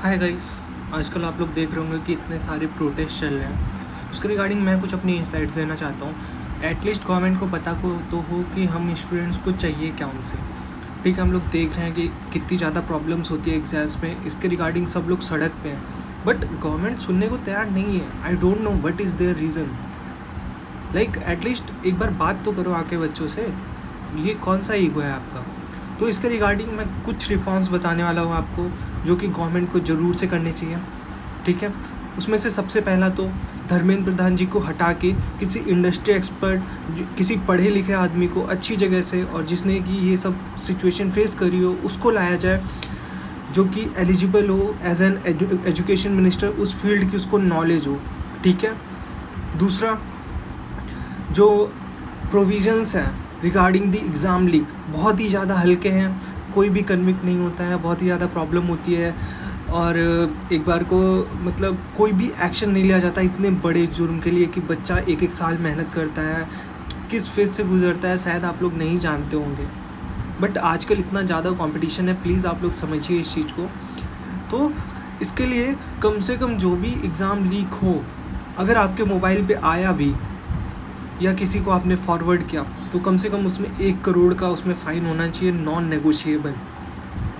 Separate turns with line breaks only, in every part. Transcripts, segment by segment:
Hi guys. आजकल आप लोग देख रहे होंगे कि इतने सारे प्रोटेस्ट चल रहे हैं। उसके रिगार्डिंग मैं कुछ अपनी इंसाइट देना चाहता हूँ। एटलीस्ट गवर्नमेंट को पता को तो हो कि हम स्टूडेंट्स को चाहिए क्या उनसे। ठीक है, हम लोग देख रहे हैं कि कितनी ज़्यादा प्रॉब्लम्स होती है एग्जाम्स में। इसके रिगार्डिंग सब लोग सड़क पे हैं, बट गवर्नमेंट सुनने को तैयार नहीं है। I don't know what is their reason. At least एक बार बात तो करो आके बच्चों से। ये कौन सा ईगो है आपका? तो इसके रिगार्डिंग मैं कुछ रिफॉर्म्स बताने वाला हूँ आपको, जो कि गवर्नमेंट को ज़रूर से करने चाहिए। ठीक है, उसमें से सबसे पहला तो धर्मेंद्र प्रधान जी को हटा के किसी इंडस्ट्री एक्सपर्ट, किसी पढ़े लिखे आदमी को अच्छी जगह से और जिसने कि ये सब सिचुएशन फेस करी हो उसको लाया जाए, जो कि एलिजिबल हो एज एन एजुकेशन मिनिस्टर, उस फील्ड की उसको नॉलेज हो। ठीक है, दूसरा जो प्रोविजंस हैं रिगार्डिंग द एग्ज़ाम लीक बहुत ही ज़्यादा हल्के हैं। कोई भी कन्विक्ट नहीं होता है, बहुत ही ज़्यादा प्रॉब्लम होती है और एक बार को कोई भी एक्शन नहीं लिया जाता इतने बड़े जुर्म के लिए कि बच्चा एक एक साल मेहनत करता है, किस फेज से गुजरता है शायद आप लोग नहीं जानते होंगे। बट आजकल इतना ज़्यादा कंपटीशन है, प्लीज़ आप लोग समझिए इस चीज़ को। तो इसके लिए कम से कम जो भी एग्ज़ाम लीक हो, अगर आपके मोबाइल पे आया भी या किसी को आपने फॉरवर्ड किया, तो कम से कम उसमें 1 करोड़ का उसमें फ़ाइन होना चाहिए, नॉन नेगोशिएबल।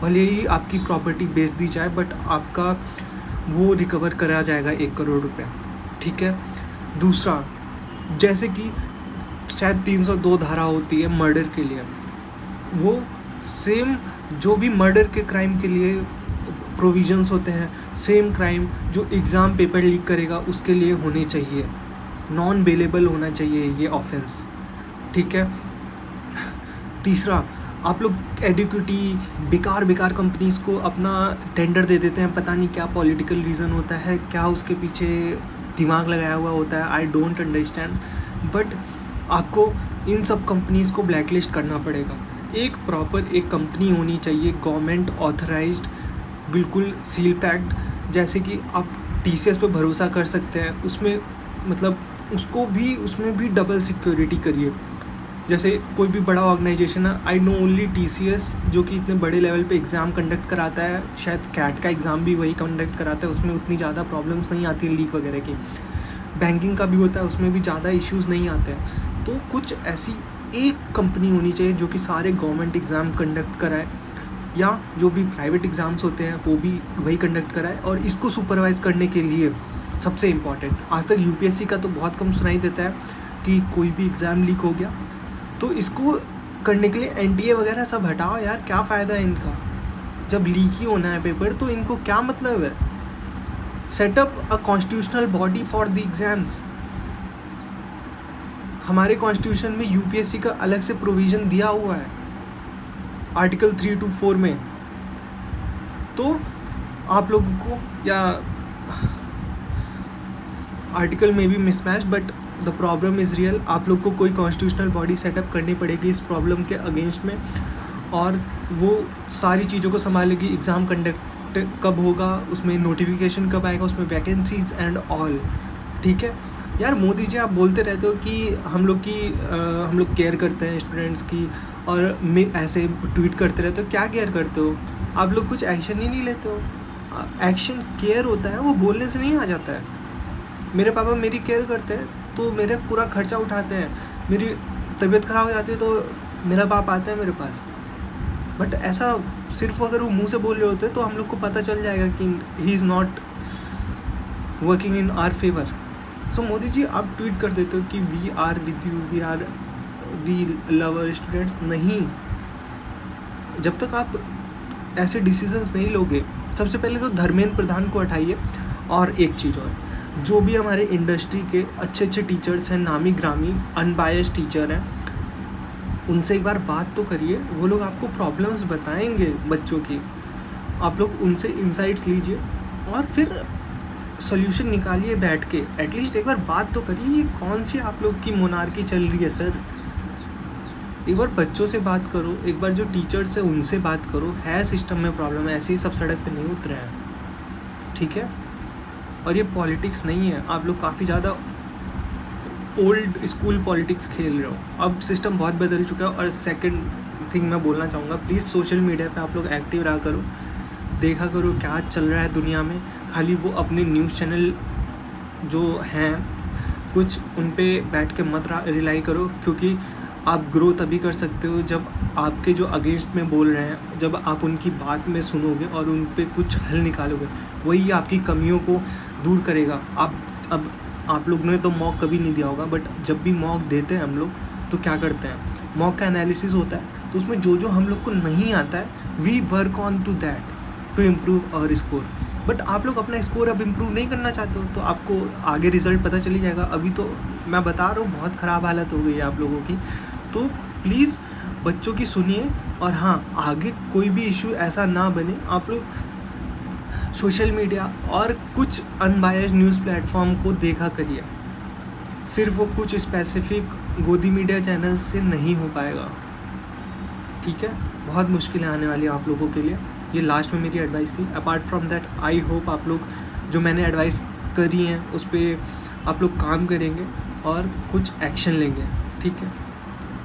भले ही आपकी प्रॉपर्टी बेच दी जाए, बट आपका वो रिकवर करा जाएगा 1 करोड़ रुपए। ठीक है, दूसरा जैसे कि शायद 302 धारा होती है मर्डर के लिए, वो सेम जो भी मर्डर के क्राइम के लिए प्रोविजंस होते हैं, सेम क्राइम जो एग्ज़ाम पेपर लीक करेगा उसके लिए होने चाहिए। नॉन बेलेबल होना चाहिए ये ऑफेंस। ठीक है, तीसरा आप लोग एडिक्विटी बेकार कंपनीज़ को अपना टेंडर दे देते हैं, पता नहीं क्या पॉलिटिकल रीज़न होता है, क्या उसके पीछे दिमाग लगाया हुआ होता है, आई डोंट अंडरस्टैंड। बट आपको इन सब कंपनीज़ को ब्लैकलिस्ट करना पड़ेगा। एक प्रॉपर एक कंपनी होनी चाहिए, गवर्नमेंट ऑथराइज्ड, बिल्कुल सील पैक्ड, जैसे कि आप TCS पे भरोसा कर सकते हैं। उसमें उसमें भी डबल सिक्योरिटी करिए। जैसे कोई भी बड़ा ऑर्गेनाइजेशन है, आई नो ओनली TCS, जो कि इतने बड़े लेवल पे एग्ज़ाम कंडक्ट कराता है, शायद कैट का एग्ज़ाम भी वही कंडक्ट कराता है, उसमें उतनी ज़्यादा प्रॉब्लम्स नहीं आती लीक वगैरह की। बैंकिंग का भी होता है, उसमें भी ज़्यादा इश्यूज़ नहीं आते हैं। तो कुछ ऐसी एक कंपनी होनी चाहिए जो कि सारे गवर्नमेंट एग्ज़ाम कंडक्ट कराए, या जो भी प्राइवेट एग्ज़ाम्स होते हैं वो भी वही कंडक्ट कराए। और इसको सुपरवाइज़ करने के लिए सबसे इम्पॉर्टेंट, आज तक UPSC का तो बहुत कम सुनाई देता है कि कोई भी एग्ज़ाम लीक हो गया, तो इसको करने के लिए NTA वगैरह सब हटाओ यार, क्या फ़ायदा है इनका? जब लीक ही होना है पेपर तो इनको क्या मतलब है? Setup a constitutional body for the exams. हमारे कॉन्स्टिट्यूशन में UPSC का अलग से प्रोविज़न दिया हुआ है, आर्टिकल 3 to 4 में। तो आप लोगों को, या आर्टिकल में भी mismatch, but the problem is real. आप लोग को कोई कॉन्स्टिट्यूशनल बॉडी सेटअप करनी पड़ेगी इस प्रॉब्लम के अगेंस्ट में, और वो सारी चीज़ों को संभालेगी। एग्ज़ाम कंडक्ट कब होगा, उसमें नोटिफिकेशन कब आएगा, उसमें वैकेंसीज एंड ऑल। ठीक है यार, मोदी जी आप बोलते रहते हो कि हम लोग केयर करते हैं स्टूडेंट्स की, और ऐसे ट्वीट करते रहते हो। क्या केयर करते हो आप लोग? कुछ एक्शन ही नहीं लेते हो। एक्शन केयर होता है, वो बोलने से नहीं आ जाता है। मेरे पापा मेरी केयर करते हैं तो मेरा पूरा खर्चा उठाते हैं। मेरी तबीयत ख़राब हो जाती है तो मेरा बाप आता है मेरे पास। बट ऐसा सिर्फ अगर वो मुंह से बोल रहे होते तो हम लोग को पता चल जाएगा कि he is not working in our favour. So Modi ji आप ट्वीट कर देते हो कि we are with you, we love our students. नहीं, जब तक आप ऐसे डिसीजंस नहीं लोगे, सबसे पहले तो धर्मेंद्र प्रधान को हटाइए। और एक चीज़ और, जो भी हमारे इंडस्ट्री के अच्छे टीचर्स हैं, नामी ग्रामी अनबायस्ड टीचर हैं, उनसे एक बार बात तो करिए। वो लोग आपको प्रॉब्लम्स बताएंगे बच्चों की, आप लोग उनसे इंसाइट्स लीजिए और फिर सॉल्यूशन निकालिए बैठ के। एटलीस्ट एक बार बात तो करिए, ये कौन सी आप लोग की मोनार्की चल रही है सर? एक बार बच्चों से बात करो, एक बार जो टीचर्स है उनसे बात करो। है सिस्टम में प्रॉब्लम है, ऐसे ही सब सड़क पे नहीं उतरे हैं। ठीक है, और ये पॉलिटिक्स नहीं है, आप लोग काफ़ी ज़्यादा ओल्ड स्कूल पॉलिटिक्स खेल रहे हो। अब सिस्टम बहुत बदल चुका है। और सेकंड थिंग मैं बोलना चाहूँगा, प्लीज़ सोशल मीडिया पे आप लोग एक्टिव रहा करो। देखा करो क्या चल रहा है दुनिया में। खाली वो अपने न्यूज़ चैनल जो हैं कुछ उन पे बैठ के मत रिलाई करो, क्योंकि आप ग्रो तभी कर सकते हो जब आपके जो अगेंस्ट में बोल रहे हैं, जब आप उनकी बात में सुनोगे और उन पे कुछ हल निकालोगे, वही आपकी कमियों को दूर करेगा। आप लोग ने तो मॉक कभी नहीं दिया होगा, बट जब भी मॉक देते हैं हम लोग तो क्या करते हैं, मॉक का एनालिसिस होता है, तो उसमें जो हम लोग को नहीं आता है we work on to that to improve our score. But आप लोग अपना स्कोर अब इम्प्रूव नहीं करना चाहते हो तो आपको आगे रिज़ल्ट पता चली जाएगा। अभी तो मैं बता रहा हूँ बहुत ख़राब हालत हो गई है आप लोगों की। तो प्लीज़ बच्चों की सुनिए, और हाँ, आगे कोई भी इशू ऐसा ना बने। आप लोग सोशल मीडिया और कुछ अनबायस्ड न्यूज़ प्लेटफॉर्म को देखा करिए, सिर्फ वो कुछ स्पेसिफिक गोदी मीडिया चैनल से नहीं हो पाएगा, ठीक है। बहुत मुश्किलें आने वाली हैं आप लोगों के लिए। ये लास्ट में मेरी एडवाइस थी। Apart from that I hope आप लोग जो मैंने एडवाइस करी हैं उस पर आप लोग काम करेंगे और कुछ एक्शन लेंगे, ठीक है।